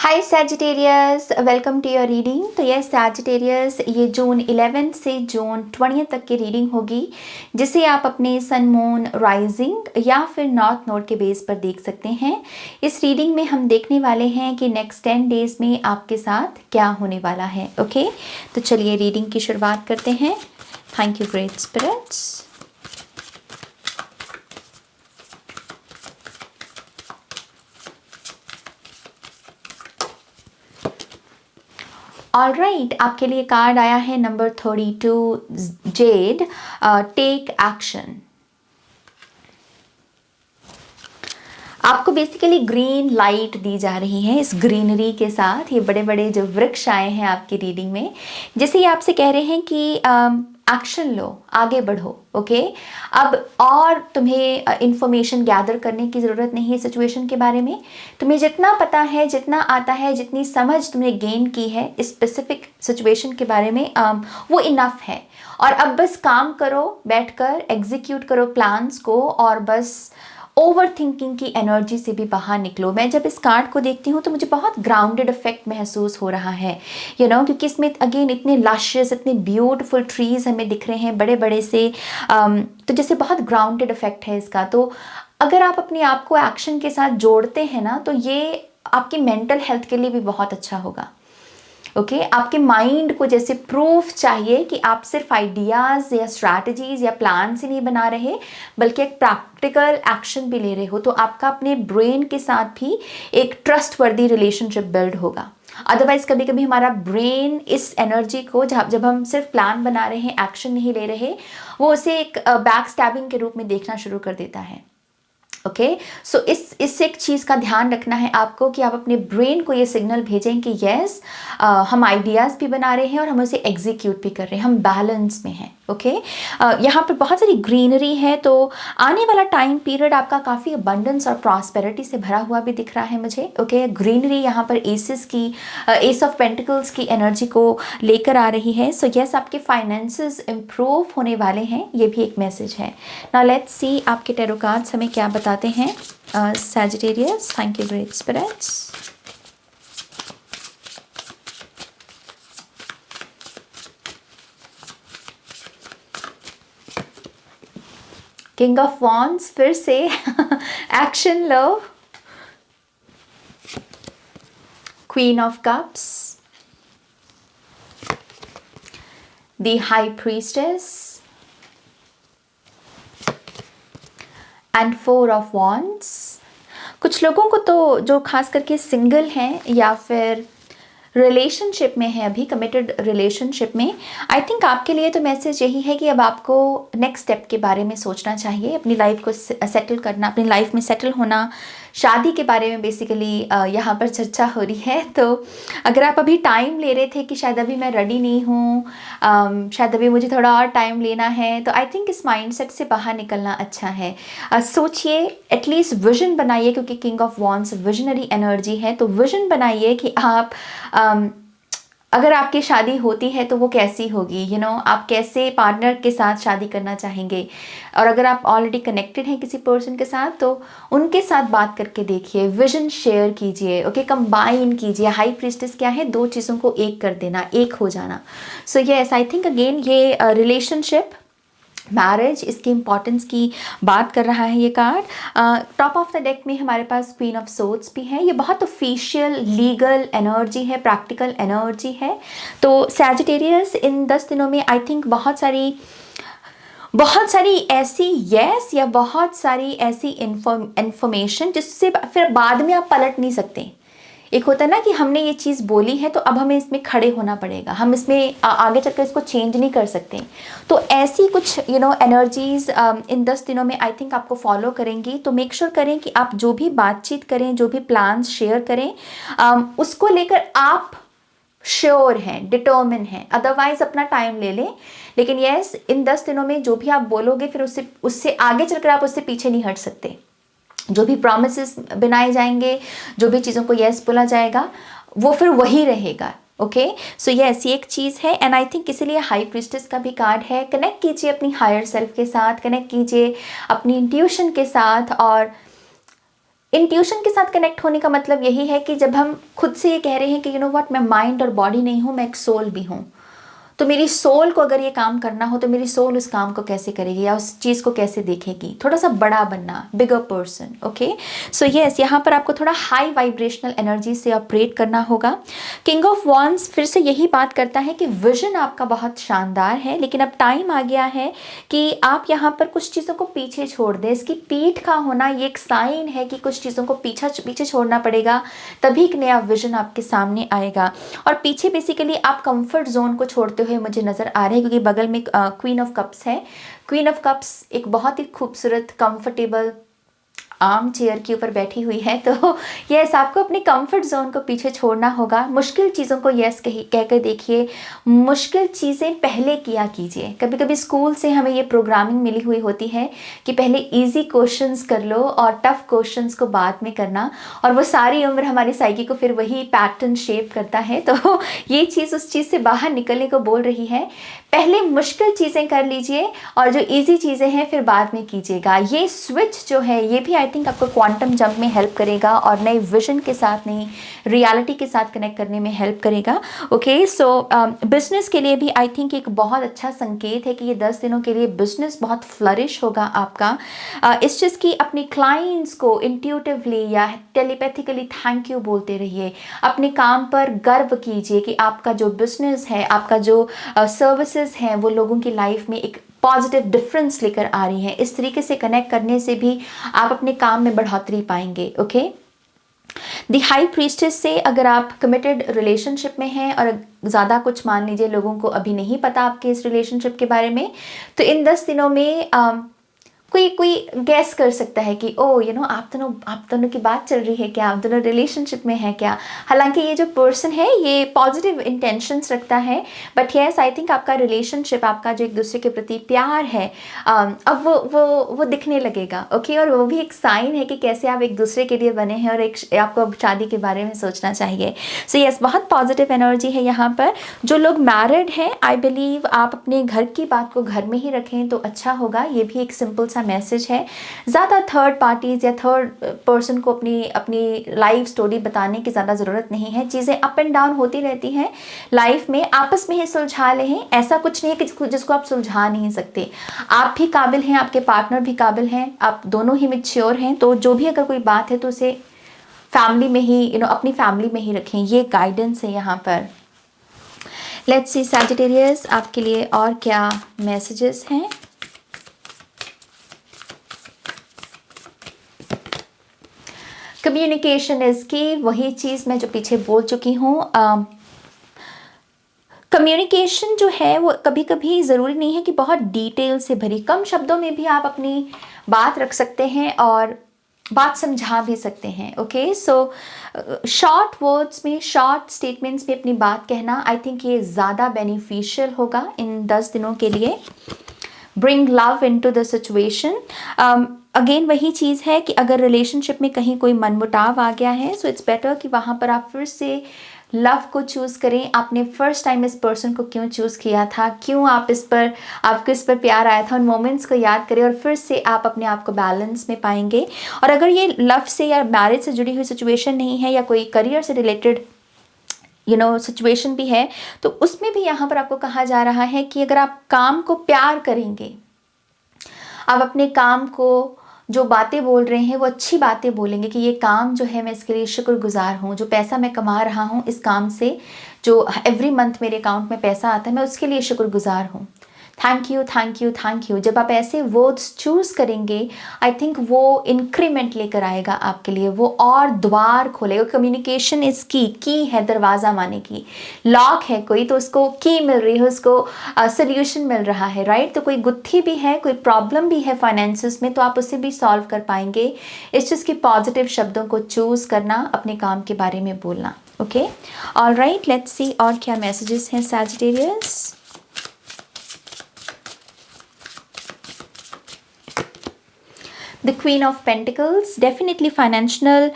Hi Sagittarius, welcome to your reading. तो ये Sagittarius, ये जून 11 से जून 20 तक की रीडिंग होगी, जिसे आप अपने सन मून राइजिंग या फिर नॉर्थ नोड के बेस पर देख सकते हैं। इस रीडिंग में हम देखने वाले हैं कि नेक्स्ट 10 डेज में आपके साथ क्या होने वाला है। ओके, तो चलिए रीडिंग की शुरुआत करते हैं। Thank you great spirits. Alright, आपके लिए कार्ड आया है नंबर 32 जेड, टेक एक्शन। आपको बेसिकली ग्रीन लाइट दी जा रही है। इस ग्रीनरी के साथ ये बड़े बड़े जो वृक्ष आए हैं आपकी रीडिंग में, जैसे ये आपसे कह रहे हैं कि एक्शन लो, आगे बढ़ो। ओके, अब और तुम्हें इंफॉर्मेशन गैदर करने की ज़रूरत नहीं है सिचुएशन के बारे में। तुम्हें जितना पता है, जितना आता है, जितनी समझ तुमने गेन की है इस स्पेसिफिक सिचुएशन के बारे में, वो इनफ है। और अब बस काम करो, बैठकर एग्जीक्यूट करो प्लान्स को, और बस ओवर थिंकिंग की एनर्जी से भी बाहर निकलो। मैं जब इस कार्ड को देखती हूँ तो मुझे बहुत ग्राउंडेड इफेक्ट महसूस हो रहा है, क्योंकि इसमें अगेन इतने लशियस, इतने ब्यूटीफुल ट्रीज हमें दिख रहे हैं बड़े बड़े से, तो जैसे बहुत ग्राउंडेड इफेक्ट है इसका। तो अगर आप अपने आप को एक्शन के साथ जोड़ते हैं ना, तो ये आपकी मेंटल हेल्थ के लिए भी बहुत अच्छा होगा। ओके, आपके माइंड को जैसे प्रूफ चाहिए कि आप सिर्फ आइडियाज़ या स्ट्रैटेजीज या प्लान से नहीं बना रहे, बल्कि एक प्रैक्टिकल एक्शन भी ले रहे हो, तो आपका अपने ब्रेन के साथ भी एक ट्रस्टवर्दी रिलेशनशिप बिल्ड होगा। अदरवाइज कभी कभी हमारा ब्रेन इस एनर्जी को, जब हम सिर्फ प्लान बना रहे हैं, एक्शन नहीं ले रहे, वो उसे एक बैक स्टैबिंग के रूप में देखना शुरू कर देता है। ओके, सो इस एक चीज़ का ध्यान रखना है आपको कि आप अपने ब्रेन को ये सिग्नल भेजें कि यस, हम आइडियाज़ भी बना रहे हैं और हम उसे एग्जीक्यूट भी कर रहे हैं, हम बैलेंस में हैं। ओके, यहाँ पर बहुत सारी ग्रीनरी है, तो आने वाला टाइम पीरियड आपका काफ़ी अबंडेंस और प्रॉस्पेरिटी से भरा हुआ भी दिख रहा है मुझे। ओके, ग्रीनरी यहाँ पर एस ऑफ पेंटिकल्स की एनर्जी को लेकर आ रही है। सो यस, आपके फाइनेंसेस इम्प्रूव होने वाले हैं, ये भी एक मैसेज है। नाउ लेट्स सी आपके टैरो कार्ड्स हमें क्या बताते हैं। Sagittarius, thank you great spirits. King of wands, फिर से एक्शन लो। Queen of cups, the high priestess and 4 of wands. कुछ लोगों को तो जो खास करके सिंगल हैं या फिर रिलेशनशिप में है, अभी कमिटेड रिलेशनशिप में, आई थिंक आपके लिए तो मैसेज यही है कि अब आपको नेक्स्ट स्टेप के बारे में सोचना चाहिए, अपनी लाइफ को सेटल करना, अपनी लाइफ में सेटल होना, शादी के बारे में बेसिकली यहाँ पर चर्चा हो रही है। तो अगर आप अभी टाइम ले रहे थे कि शायद अभी मैं रेडी नहीं हूँ, शायद अभी मुझे थोड़ा और टाइम लेना है, तो आई थिंक इस माइंडसेट से बाहर निकलना अच्छा है। सोचिए, एटलीस्ट विजन बनाइए, क्योंकि king of wands visionary energy है। तो विजन बनाइए कि आप अगर आपकी शादी होती है तो वो कैसी होगी, आप कैसे पार्टनर के साथ शादी करना चाहेंगे। और अगर आप ऑलरेडी कनेक्टेड हैं किसी पर्सन के साथ, तो उनके साथ बात करके देखिए, विजन शेयर कीजिए। ओके, कंबाइन कीजिए। हाई प्रीस्टेस क्या है? दो चीज़ों को एक कर देना, एक हो जाना। So yes, I think again ये रिलेशनशिप, मैरिज, इसकी इंपॉर्टेंस की बात कर रहा है ये card. Top of the deck में हमारे पास क्वीन ऑफ सोर्ड्स भी है। ये बहुत ऑफिशियल लीगल एनर्जी है, प्रैक्टिकल एनर्जी है। तो सैजिटेरियस, इन 10 दिनों में आई थिंक बहुत सारी ऐसी यस या बहुत सारी ऐसी इंफॉर्मेशन जिससे फिर बाद में आप पलट नहीं सकते। एक होता है ना कि हमने ये चीज़ बोली है तो अब हमें इसमें खड़े होना पड़ेगा, हम इसमें आगे चलकर इसको चेंज नहीं कर सकते। तो ऐसी कुछ एनर्जीज इन 10 दिनों में आई थिंक आपको फॉलो करेंगी। तो मेक श्योर करें कि आप जो भी बातचीत करें, जो भी प्लान्स शेयर करें, उसको लेकर आप श्योर हैं, डिटर्मिन हैं। अदरवाइज अपना टाइम ले लें, लेकिन यस, इन 10 दिनों में जो भी आप बोलोगे, फिर उससे आगे चलकर आप उससे पीछे नहीं हट सकते। जो भी प्रॉमिसेस बनाए जाएंगे, जो भी चीज़ों को यस बोला जाएगा, वो फिर वही रहेगा। ओके, सो यस, ये एक चीज़ है। एंड आई थिंक इसीलिए हाई प्रीस्टेस का भी कार्ड है। कनेक्ट कीजिए अपनी हायर सेल्फ के साथ, कनेक्ट कीजिए अपनी इंट्यूशन के साथ, और इंट्यूशन के साथ कनेक्ट होने का मतलब यही है कि जब हम खुद से ये कह रहे हैं कि यू नो व्हाट, मैं माइंड और बॉडी नहीं हूँ, मैं एक सोल भी हूँ। तो मेरी सोल को अगर ये काम करना हो तो मेरी सोल उस काम को कैसे करेगी या उस चीज़ को कैसे देखेगी, थोड़ा सा बड़ा बनना, bigger person. Okay, so yes, यहाँ पर आपको थोड़ा हाई वाइब्रेशनल एनर्जी से ऑपरेट करना होगा। किंग ऑफ वॉन्ड्स फिर से यही बात करता है कि विजन आपका बहुत शानदार है, लेकिन अब टाइम आ गया है कि आप यहाँ पर कुछ चीज़ों को पीछे छोड़ दें। इसकी पीठ का होना ये एक साइन है कि कुछ चीज़ों को पीछे छोड़ना पड़ेगा, तभी एक नया विजन आपके सामने आएगा। और पीछे बेसिकली आप कंफर्ट जोन को छोड़ते हुए मुझे नज़र आ रहे हैं, क्योंकि बगल में क्वीन ऑफ कप्स है। क्वीन ऑफ कप्स एक बहुत ही खूबसूरत कंफर्टेबल आर्म चेयर के ऊपर बैठी हुई है। तो यस, आपको अपने कंफर्ट जोन को पीछे छोड़ना होगा। मुश्किल चीज़ों को यस कह कर देखिए, मुश्किल चीज़ें पहले किया कीजिए। कभी कभी स्कूल से हमें ये प्रोग्रामिंग मिली हुई होती है कि पहले इजी क्वेश्चंस कर लो और टफ क्वेश्चंस को बाद में करना, और वो सारी उम्र हमारी साइकी को फिर वही पैटर्न शेप करता है। तो ये चीज़ उस चीज़ से बाहर निकलने को बोल रही है। पहले मुश्किल चीज़ें कर लीजिए और जो इजी चीज़ें हैं फिर बाद में कीजिएगा। ये स्विच जो है ये भी आई थिंक आपको क्वांटम जंप में हेल्प करेगा और नए विजन के साथ, नई रियलिटी के साथ कनेक्ट करने में हेल्प करेगा। ओके, सो बिजनेस के लिए भी आई थिंक एक बहुत अच्छा संकेत है कि ये 10 दिनों के लिए बिजनेस बहुत फ्लरिश होगा आपका। इस चीज़ की अपने क्लाइंट्स को इंट्यूटिवली या टेलीपैथिकली थैंक यू बोलते रहिए। अपने काम पर गर्व कीजिए कि आपका जो बिजनेस है, आपका जो सर्विसेज हैं, वो लोगों की लाइफ में एक पॉजिटिव डिफरेंस लेकर आ रही हैं। इस तरीके से कनेक्ट करने से भी आप अपने काम में बढ़ोतरी पाएंगे। ओके, द हाई प्रीस्टेस से अगर आप कमिटेड रिलेशनशिप में हैं और ज़्यादा कुछ मान लीजिए लोगों को अभी नहीं पता आपके इस रिलेशनशिप के बारे में, तो इन 10 दिनों में कोई गैस कर सकता है कि ओ यू नो आप दोनों की बात चल रही है क्या, आप दोनों रिलेशनशिप में हैं क्या। हालांकि ये जो पर्सन है ये पॉजिटिव इंटेंशंस रखता है, बट यस आई थिंक आपका रिलेशनशिप, आपका जो एक दूसरे के प्रति प्यार है, अब वो दिखने लगेगा। ओके, और वो भी एक साइन है कि कैसे आप एक दूसरे के लिए बने हैं और आपको अब शादी के बारे में सोचना चाहिए। सो यस, बहुत पॉजिटिव एनर्जी है यहाँ पर। जो लोग मैरिड हैं, आई बिलीव आप अपने घर की बात को घर में ही रखें तो अच्छा होगा। ये भी एक सिंपल मैसेज है। ज़्यादा थर्ड पार्टीज या थर्ड पर्सन को अपनी लाइफ स्टोरी बताने की ज़्यादा ज़रूरत नहीं है। चीज़ें अप एंड डाउन होती रहती हैं लाइफ में, आपस में ही सुलझा लें। ऐसा कुछ नहीं है कि जिसको आप सुलझा नहीं सकते। आप भी काबिल हैं, आपके पार्टनर भी काबिल हैं, आप दोनों ही मैच्योर हैं। तो जो भी अगर कोई बात है तो उसे फैमिली में ही अपनी फैमिली में ही रखें। ये गाइडेंस है यहाँ पर। लेट्स सी सैजिटेरियस, आपके लिए और क्या मैसेजेस हैं। कम्युनिकेशन इज की, वही चीज़ मैं जो पीछे बोल चुकी हूँ। कम्युनिकेशन जो है वो कभी कभी ज़रूरी नहीं है कि बहुत डिटेल से भरी, कम शब्दों में भी आप अपनी बात रख सकते हैं और बात समझा भी सकते हैं। ओके, सो शॉर्ट वर्ड्स में, शॉर्ट स्टेटमेंट्स में अपनी बात कहना, आई थिंक ये ज़्यादा बेनिफिशियल होगा इन 10 दिनों के लिए। Bring love into the situation, again वही चीज़ है कि अगर रिलेशनशिप में कहीं कोई मनमुटाव आ गया है, सो इट्स बेटर कि वहाँ पर आप फिर से लव को चूज़ करें। आपने फर्स्ट टाइम इस पर्सन को क्यों चूज़ किया था, क्यों आपको इस पर प्यार आया था, उन मोमेंट्स को याद करें और फिर से आप अपने आप को बैलेंस में पाएंगे। और अगर ये लव से या मैरिज से जुड़ी हुई सिचुएशन नहीं है या कोई करियर से रिलेटेड सिचुएशन भी है, तो उसमें भी यहाँ पर आपको कहा जा रहा है कि अगर आप काम को प्यार करेंगे, आप अपने काम को जो बातें बोल रहे हैं वो अच्छी बातें बोलेंगे कि ये काम जो है मैं इसके लिए शुक्रगुजार हूँ, जो पैसा मैं कमा रहा हूँ इस काम से, जो एवरी मंथ मेरे अकाउंट में पैसा आता है, मैं उसके लिए शुक्रगुजार हूँ। Thank you, thank you, thank you. जब आप ऐसे वर्ड्स चूज़ करेंगे, आई थिंक वो इंक्रीमेंट लेकर आएगा आपके लिए, वो और द्वार खोलेगा। कम्युनिकेशन इज की है दरवाज़ा माने की, लॉक है कोई तो उसको की मिल रही है, उसको सोल्यूशन मिल रहा है, राइट। तो कोई गुत्थी भी है, कोई प्रॉब्लम भी है फाइनेंसिस में, तो आप उसे भी सॉल्व कर पाएंगे। इस चीज़ की पॉजिटिव शब्दों को चूज़ करना, अपने काम के बारे में बोलना। Okay, all right, let's see और क्या मैसेजेस हैं Sagittarius. The Queen of Pentacles, definitely financial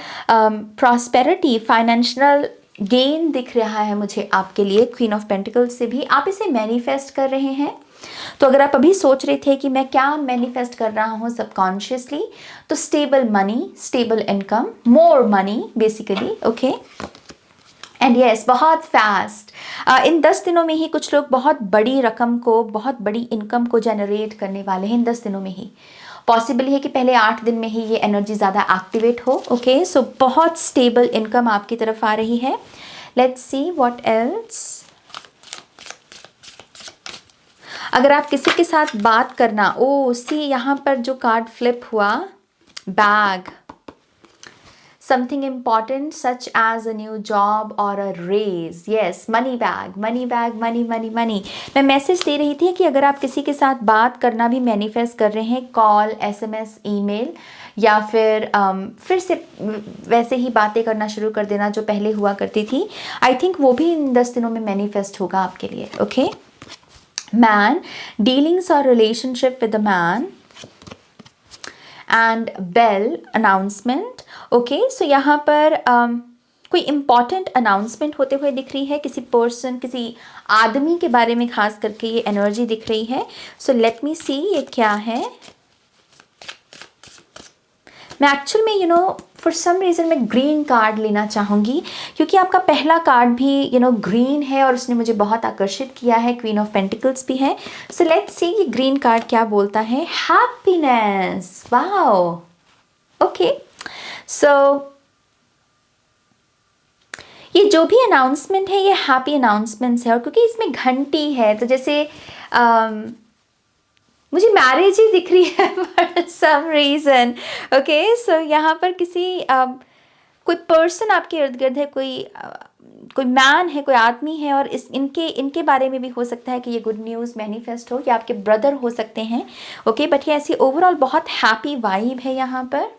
prosperity, financial gain दिख रहा है मुझे आपके लिए। Queen of Pentacles से भी आप इसे मैनिफेस्ट कर रहे हैं, तो अगर आप अभी सोच रहे थे कि मैं क्या मैनिफेस्ट कर रहा हूँ सबकॉन्शियसली, तो stable money, stable income, more money basically, okay. And yes, बहुत फास्ट इन 10 दिनों में ही कुछ लोग बहुत बड़ी रकम को, बहुत बड़ी इनकम को जनरेट करने वाले हैं इन 10 दिनों में ही। पॉसिबल है कि पहले 8 दिन में ही ये एनर्जी ज़्यादा एक्टिवेट हो, ओके। सो बहुत स्टेबल इनकम आपकी तरफ आ रही है। Let's see what else. अगर आप किसी के साथ बात करना, ओ सी यहाँ पर जो कार्ड फ्लिप हुआ, bag, something important such as a new job or a raise, yes, money bag, money bag, money money money। मैं मैसेज दे रही थी कि अगर आप किसी के साथ बात करना भी मैनिफेस्ट कर रहे हैं, कॉल, एसएमएस, ईमेल, या फिर से वैसे ही बातें करना शुरू कर देना जो पहले हुआ करती थी, आई थिंक वो भी इन 10 दिनों में मैनिफेस्ट होगा आपके लिए, ओके। मैन, डीलिंग्स और relationship with a man, and bell, announcement, okay. So यहाँ पर कोई इम्पॉर्टेंट अनाउंसमेंट होते हुए दिख रही है, किसी पर्सन, किसी आदमी के बारे में खास करके ये एनर्जी दिख रही है। सो लेट मी सी ये क्या है। मैं एक्चुअल में फॉर सम रीज़न मैं ग्रीन कार्ड लेना चाहूँगी, क्योंकि आपका पहला कार्ड भी ग्रीन है और उसने मुझे बहुत आकर्षित किया है, क्वीन ऑफ पेंटिकल्स भी है। सो लेट्स सी ये ग्रीन कार्ड क्या बोलता है। Happiness, wow, okay. सो ये जो भी अनाउंसमेंट है ये हैप्पी अनाउंसमेंट्स है, और क्योंकि इसमें घंटी है तो जैसे मुझे मैरिज ही दिख रही है for some reason, okay. So यहाँ पर किसी कोई पर्सन आपके इर्द गिर्द है, कोई मैन है, कोई आदमी है, और इनके बारे में भी हो सकता है कि ये गुड न्यूज़ मैनिफेस्ट हो, या आपके ब्रदर हो सकते हैं, ओके। बट ये ऐसी ओवरऑल बहुत हैप्पी वाइब है यहाँ पर।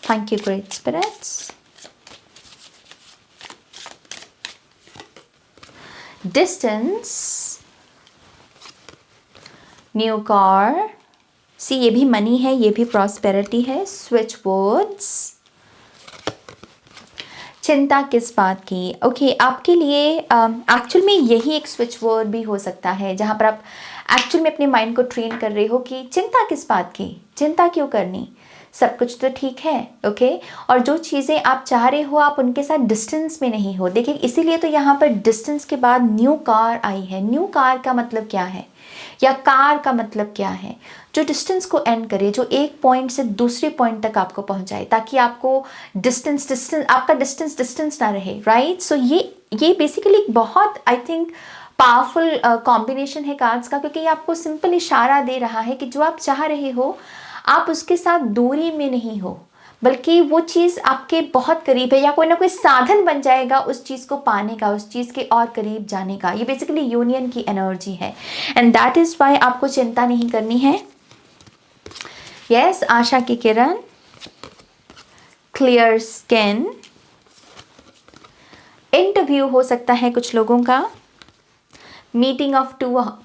Thank you great spirits. Distance, new car, see ये भी मनी है, ये भी प्रॉस्पेरिटी है। स्विच बोर्ड्स, चिंता किस बात की, ओके। आपके लिए एक्चुअल में यही एक स्विच वर्ड भी हो सकता है, जहाँ पर आप एक्चुअल में अपने माइंड को ट्रेन कर रहे हो कि चिंता किस बात की, चिंता क्यों करनी, सब कुछ तो ठीक है, ओके। और जो चीज़ें आप चाह रहे हो आप उनके साथ डिस्टेंस में नहीं हो। देखिए इसीलिए तो यहाँ पर डिस्टेंस के बाद न्यू कार आई है। न्यू कार का मतलब क्या है, या कार का मतलब क्या है, जो डिस्टेंस को एंड करे, जो एक पॉइंट से दूसरे पॉइंट तक आपको पहुँचाए, ताकि आपको आपका डिस्टेंस ना रहे, राइट। सो ये बेसिकली बहुत आई थिंक पावरफुल कॉम्बिनेशन है कार्ड्स का, क्योंकि ये आपको सिंपल इशारा दे रहा है कि जो आप चाह रहे हो आप उसके साथ दूरी में नहीं हो, बल्कि वो चीज़ आपके बहुत करीब है, या कोई ना कोई साधन बन जाएगा उस चीज़ को पाने का, उस चीज़ के और करीब जाने का। ये बेसिकली यूनियन की एनर्जी है, एंड दैट इज़ वाई आपको चिंता नहीं करनी है। यस, आशा की किरण, क्लियर स्किन, इंटरव्यू हो सकता है कुछ लोगों का, मीटिंग ऑफ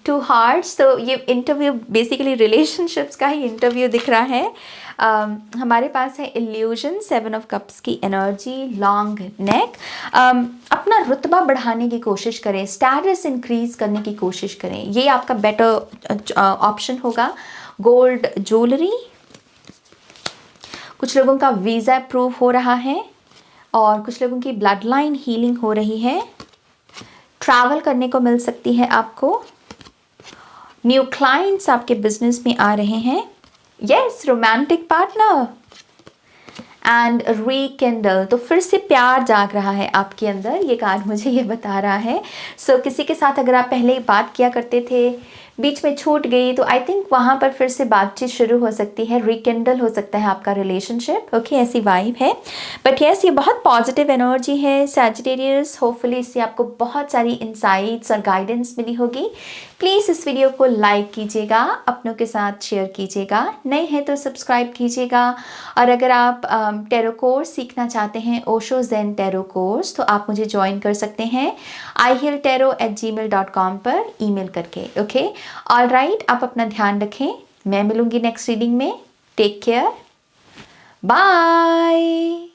टू हार्ट्स, तो ये इंटरव्यू बेसिकली रिलेशनशिप्स का ही इंटरव्यू दिख रहा है। हमारे पास है इल्यूजन, 7 ऑफ कप्स की एनर्जी, लॉन्ग नेक। अपना रुतबा बढ़ाने की कोशिश करें, स्टेटस इंक्रीज करने की कोशिश करें, ये आपका बेटर ऑप्शन होगा। गोल्ड ज्वेलरी, कुछ लोगों का वीज़ा अप्रूव हो रहा है, और कुछ लोगों की ब्लड लाइन हीलिंग हो रही है। ट्रैवल करने को मिल सकती है आपको। न्यू क्लाइंट्स आपके बिजनेस में आ रहे हैं। यस, रोमांटिक पार्टनर एंड रीकिंडल, तो फिर से प्यार जाग रहा है आपके अंदर, ये कार्ड मुझे ये बता रहा है। सो किसी के साथ अगर आप पहले बात किया करते थे, बीच में छूट गई, तो आई थिंक वहाँ पर फिर से बातचीत शुरू हो सकती है, रिकिंडल हो सकता है आपका रिलेशनशिप, ओके। ऐसी वाइब है। बट यस, ये बहुत पॉजिटिव एनर्जी है सैजिटेरियस। होपफुली इससे आपको बहुत सारी इंसाइट्स और गाइडेंस मिली होगी। प्लीज़ इस वीडियो को लाइक कीजिएगा, अपनों के साथ शेयर कीजिएगा, नए हैं तो सब्सक्राइब कीजिएगा। और अगर आप टैरो कोर्स सीखना चाहते हैं, ओशो ज़ेन टैरो कोर्स, तो आप मुझे ज्वाइन कर सकते हैं ihealtarot@gmail.com पर ईमेल करके, ओके। ऑल राइट, आप अपना ध्यान रखें, मैं मिलूंगी नेक्स्ट रीडिंग में। Take care, bye.